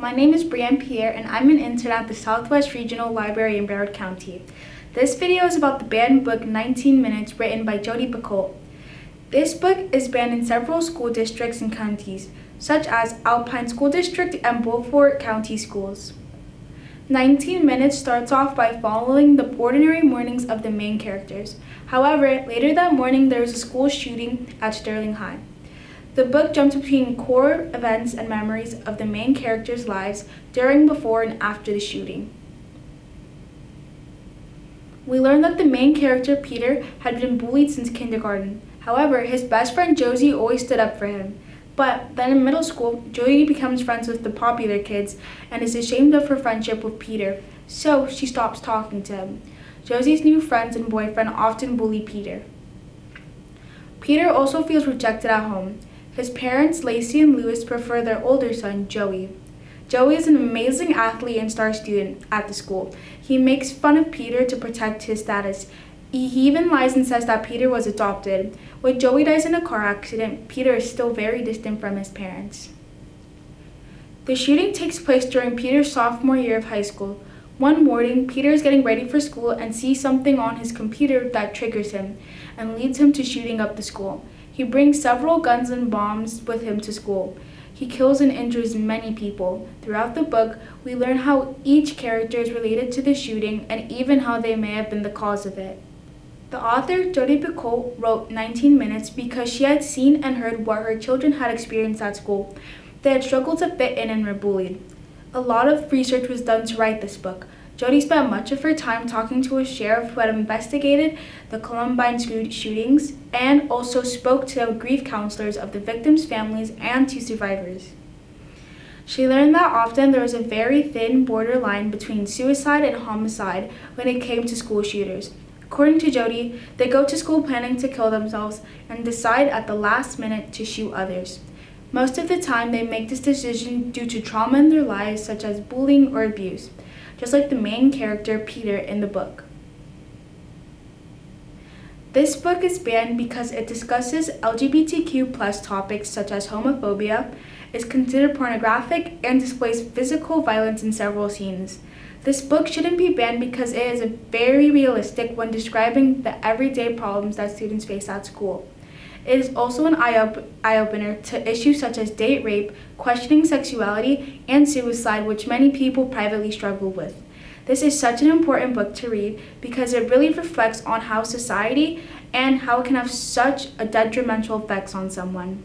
my name is Brianne Pierre and I'm an intern at the Southwest Regional Library in Broward County. This video is about the banned book 19 Minutes written by Jodi Picoult. This book is banned in several school districts and counties, such as Alpine School District and Beaufort County Schools. 19 Minutes starts off by following the ordinary mornings of the main characters. However, later that morning there is a school shooting at Sterling High. The book jumps between core events and memories of the main characters' lives during, before, and after the shooting. We learn that the main character, Peter, had been bullied since kindergarten. However, his best friend Josie always stood up for him. But then in middle school, Josie becomes friends with the popular kids and is ashamed of her friendship with Peter, so she stops talking to him. Josie's new friends and boyfriend often bully Peter. Peter also feels rejected at home. His parents, Lacey and Lewis, prefer their older son, Joey. Joey is an amazing athlete and star student at the school. He makes fun of Peter to protect his status. He even lies and says that Peter was adopted. When Joey dies in a car accident, Peter is still very distant from his parents. The shooting takes place during Peter's sophomore year of high school. One morning, Peter is getting ready for school and sees something on his computer that triggers him and leads him to shooting up the school. He brings several guns and bombs with him to school. He kills and injures many people. Throughout the book, we learn how each character is related to the shooting and even how they may have been the cause of it. The author, Jodi Picoult, wrote 19 Minutes because she had seen and heard what her children had experienced at school. They had struggled to fit in and were bullied. A lot of research was done to write this book. Jodi spent much of her time talking to a sheriff who had investigated the Columbine shootings and also spoke to grief counselors of the victims' families and to survivors. She learned that often there was a very thin borderline between suicide and homicide when it came to school shooters. According to Jodi, they go to school planning to kill themselves and decide at the last minute to shoot others. Most of the time, they make this decision due to trauma in their lives, such as bullying or abuse, just like the main character, Peter, in the book. This book is banned because it discusses LGBTQ+ topics such as homophobia, is considered pornographic, and displays physical violence in several scenes. This book shouldn't be banned because it is very realistic when describing the everyday problems that students face at school. It is also an eye-opener to issues such as date rape, questioning sexuality, and suicide, which many people privately struggle with. This is such an important book to read because it really reflects on how society and how it can have such a detrimental effects on someone.